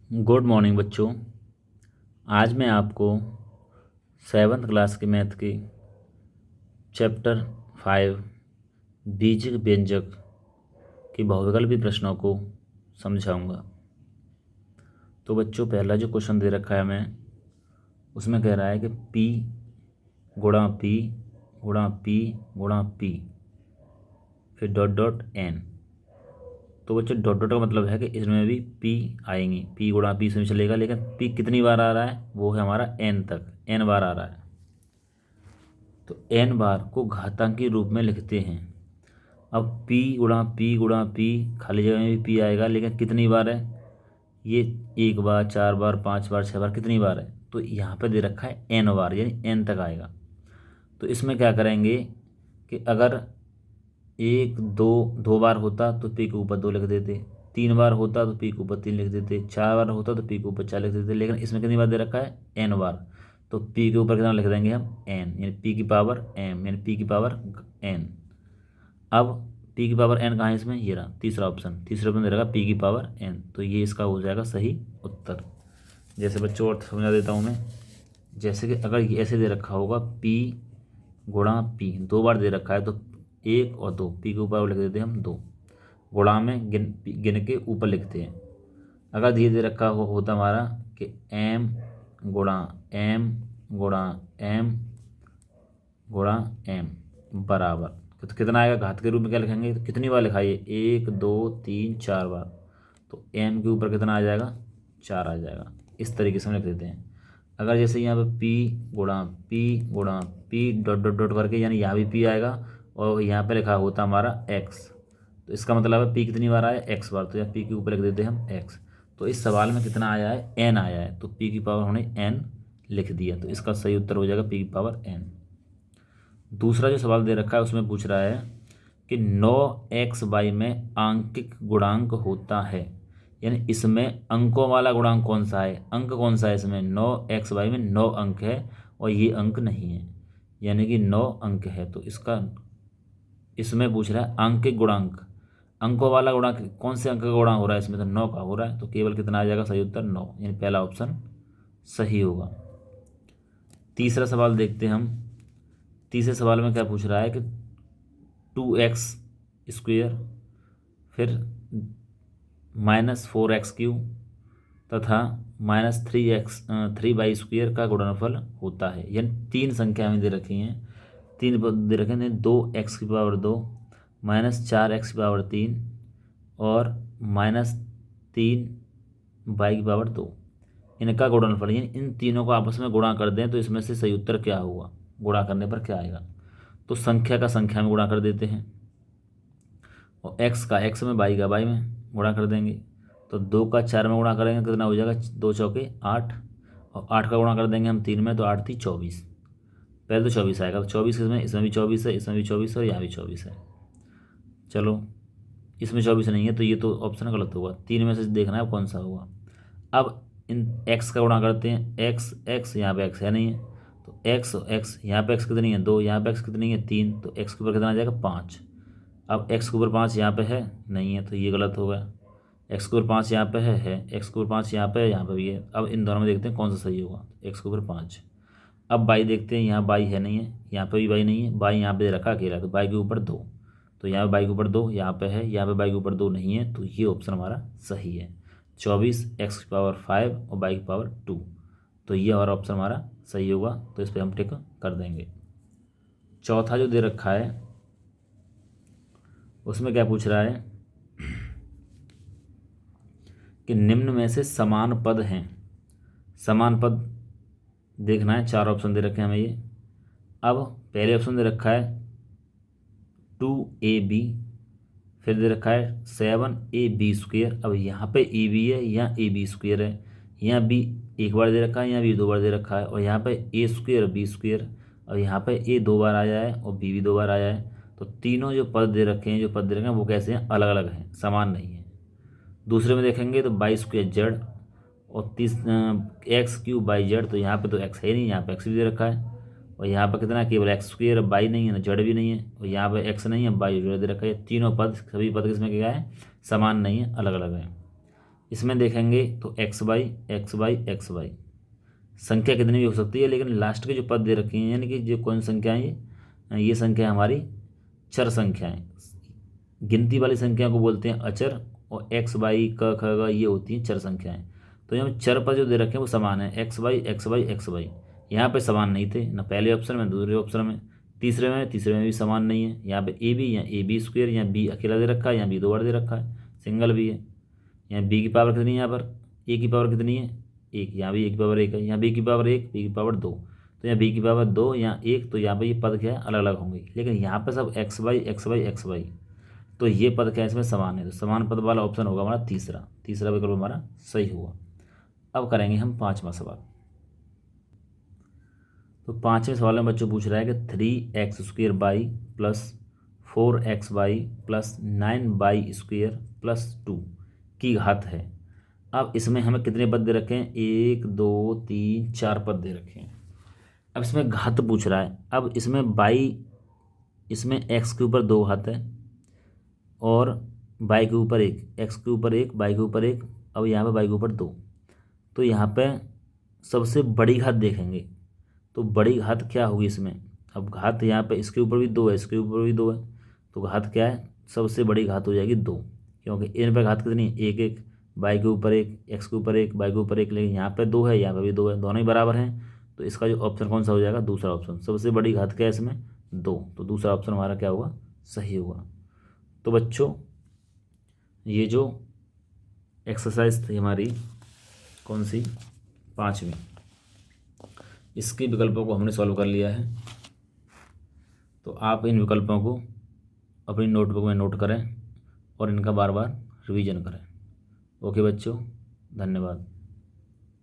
Good morning बच्चों। आज मैं आपको 7th क्लास की मैथ की चैप्टर 5 बीजिक व्यंजक की बहुविकल्पी प्रश्नों को समझाऊंगा। तो बच्चों, पहला जो क्वेश्चन दे रखा है हमें, उसमें कह रहा है कि P गुणा P गुणा P गुणा P फिर डॉट डॉट N। तो बच्चों, डॉट डॉट का मतलब है कि इसमें भी P आएंगी, P गुणा P इसमें चलेगा, लेकिन P कितनी बार आ रहा है वो है हमारा N तक, N बार आ रहा है। तो N बार को घातांकी रूप में लिखते हैं। अब P गुणा P गुणा P, खाली जगह में भी P आएगा, लेकिन कितनी बार है ये? एक बार, चार बार, पांच बार, छह बार, कितनी बार है? तो यहाँ पे दे रखा है N बार, यानी N तक आएगा। तो इसमें क्या करेंगे कि अगर एक दो दो बार होता तो P के ऊपर दो लिख देते, तीन बार होता तो P के ऊपर तीन लिख देते, चार बार होता तो P के ऊपर चार लिख देते, लेकिन इसमें कितनी बार दे रखा है? N बार। तो P के ऊपर कितना लिख देंगे हम? N, यानी P की पावर M, यानी P की पावर N। अब P की पावर N कहाँ है इसमें? ये रहा तीसरा ऑप्शन, तीसरा ऑप्शन दे रखा P की पावर N, तो ये इसका हो जाएगा सही उत्तर। जैसे बच्चों और समझा देता हूँ मैं, जैसे कि अगर ये ऐसे दे रखा होगा P गुणा P, दो बार दे रखा है, तो एक और दो, P के ऊपर लिख देते हैं हम दो, गुणा में गिन गिन के ऊपर लिखते हैं। अगर धीरे दे रखा होता हमारा कि M गुणा M गुणा M गुणा M बराबर, तो कितना आएगा? घात के रूप में क्या लिखेंगे? तो कितनी बार लिखाइए? एक दो तीन चार बार, तो M के ऊपर कितना आ जाएगा? चार आ जाएगा। इस तरीके से हम लिख देते हैं। अगर जैसे यहाँ पे P गुणा P डॉट डॉट डॉट करके, यानी यहाँ भी P आएगा और यहाँ पे लिखा होता हमारा X, तो इसका मतलब है P कितनी बार आया? X बार, तो यहाँ P के ऊपर लिख देते हैं हम X। तो इस सवाल में कितना आया है? N आया है, तो P की पावर हमने N लिख दिया, तो इसका सही उत्तर हो जाएगा P की पावर N। दूसरा जो सवाल दे रखा है उसमें पूछ रहा है कि 9x में आंकिक गुणांक होता है, यानी इसमें अंकों वाला गुणांक कौन सा है? अंक कौन सा है इसमें? 9x में 9 अंक है और ये अंक नहीं है, यानी कि 9 अंक है। तो इसका इसमें पूछ रहा है आंकिक गुणांक, अंकों वाला गुणांक कौन से अंक का गुणांक हो रहा है इसमें? तो 9 का हो रहा है, तो केवल कितना आ जाएगा? सही उत्तर 9, यानी पहला ऑप्शन सही होगा। तीसरा सवाल देखते हैं हम। तीसरे सवाल में क्या पूछ रहा है कि 2x² फिर -4x³ तथा -3y² का गुणनफल होता है, यानी तीन संख्या हमें दे रखी हैं, तीन दे रखे हैं, 2x⁻2 -4x⁻3 और -3y⁻2, इनका गुणनफल, यानी इन तीनों को आपस में गुणा कर दें तो इसमें से सही उत्तर क्या होगा? गुणा करने पर क्या आएगा? तो संख्या का संख्या में गुणा कर देते हैं, और x का x में, y का y में गुणा कर देंगे। तो 2 का 4 में गुणा करेंगे, कितना हो जाएगा? 2 चौके 8, और 8 का गुणा कर देंगे हम 3 में, तो 8 थी 24, पहले तो 24 आएगा, तो 24 इसमें भी 24 है, इसमें भी 24 है और यहाँ भी 24 है। चलो, इसमें 24 नहीं है, तो ये तो ऑप्शन गलत होगा, तीन में से देखना है कौन सा होगा। अब इन x का गुणा करते हैं, x यहाँ पे x है नहीं है, तो x यहाँ पे x कितनी है? 2, यहाँ पे x कितनी है? 3, तो x के ऊपर कितना आ जाएगा? 5। अब x के ऊपर 5 यहाँ पे है नहीं है, तो ये गलत हो गया। x के ऊपर 5 यहाँ पे है, x के ऊपर 5 यहाँ पे है, यहाँ पे भी है। अब इन दोनों में देखते हैं कौन सा सही होगा। x के ऊपर 5। अब y देखते हैं, यहाँ y है नहीं है, यहाँ पे भी y नहीं है, y यहाँ पे दे रखा अकेला, तो y के ऊपर 2, तो यहाँ पे y के ऊपर 2 यहाँ पे है, यहाँ पे y के ऊपर 2 नहीं है, तो ये ऑप्शन हमारा सही है। 24 x⁻5 और y⁻2, तो ये हमारा ऑप्शन हमारा सही होगा, तो इस पर हम टिक कर देंगे। चौथा जो दे रखा है उसमें क्या पूछ रहा है कि निम्न में से समान पद हैं, समान पद देखना है, चार ऑप्शन दे रखे हैं हमें ये। अब पहले ऑप्शन दे रखा है 2ab, फिर दे रखा है 7ab²। अब यहाँ पे ए बी है, यहाँ ab² है, यहाँ बी एक बार दे रखा है, यहाँ बी दो बार दे रखा है, और यहाँ पे a² और b², और यहाँ पे a दो बार आया है और b भी दो बार आया है। तो तीनों जो पद दे रखे हैं, जो पद दे रखे हैं वो कैसे हैं? अलग अलग हैं, समान नहीं है। दूसरे में देखेंगे तो y² और x³ तो यहाँ पे तो x है नहीं, यहाँ पे x भी दे रखा है, और यहाँ पर कितना? केवल x² y नहीं है ना, जेड भी नहीं है, और यहाँ पे x नहीं है, y दे रखा है। तीनों पद, सभी पद किसमें क्या है? समान नहीं है, अलग अलग है। इसमें देखेंगे तो x by x by x by संख्या कितनी भी हो सकती है, लेकिन लास्ट के जो पद दे रखी हैं यानी कि जो कौन संख्याएं ये संख्या हमारी चर संख्याएं। गिनती वाली संख्या को बोलते हैं अचर, और एक्स बाई क ख ग ये होती हैं चर संख्याएं। तो यहाँ चर पद जो दे रखे हैं वो समान है, x by x by x by. यहाँ पे समान नहीं थे, ना पहले ऑप्शन में दूसरे ऑप्शन में, तीसरे में भी समान नहीं है। यहाँ पे ए बी, यहाँ ए बी स्क्वेयर, यहाँ बी अकेला दे रखा है, यहाँ बी दो बार दे रखा है, सिंगल भी है। यहाँ बी की पावर कितनी है, यहाँ पर ए की पावर कितनी है एक, यहाँ भी ए की पावर एक है, यहाँ बी की पावर एक, बी की पावर दो। तो यहाँ बी की पावर दो, यहाँ एक, तो यहाँ पे ये पद क्या है अलग अलग होंगे, लेकिन यहाँ पे सब x by x by x by. तो ये पद क्या है इसमें समान है, तो समान पद वाला ऑप्शन होगा हमारा तीसरा, तीसरा विकल्प हमारा सही हुआ। अब करेंगे हम पाँचवा सवाल। तो पाँचवें सवाल में बच्चों पूछ रहा है कि 3x² by plus 4x by plus 9y square plus 2 की घात है। अब इसमें हमें कितने पद दे रखे हैं, 1 2 3 4 पद दे रखे हैं। अब इसमें घात पूछ रहा है। अब इसमें बाई, इसमें x के ऊपर 2 घात है और बाई के ऊपर एक, x के ऊपर एक, बाई के ऊपर एक, अब यहाँ पे बाई के ऊपर 2। तो यहाँ पे सबसे बड़ी घात देखेंगे, तो बड़ी घात क्या होगी इसमें। अब घात यहाँ पे इसके ऊपर भी 2 है, इसके ऊपर भी 2 है, तो घात क्या है, सबसे बड़ी घात हो जाएगी 2, क्योंकि इन पर घात कितनी है, एक एक, बाई के ऊपर एक, एक्स के ऊपर एक, बाई के ऊपर एक, लेकिन यहाँ पे 2 है, यहाँ पे भी 2 है, दोनों ही बराबर हैं। तो इसका जो ऑप्शन कौन सा हो जाएगा, दूसरा ऑप्शन। सबसे बड़ी घात क्या है इसमें, 2, तो दूसरा ऑप्शन हमारा क्या होगा, सही होगा। तो बच्चों ये जो एक्सरसाइज थी हमारी कौन सी, पाँचवीं, इसके विकल्पों को हमने सॉल्व कर लिया है। तो आप इन विकल्पों को अपनी नोटबुक में नोट करें और इनका बार बार रिवीजन करें। ओके बच्चों, धन्यवाद।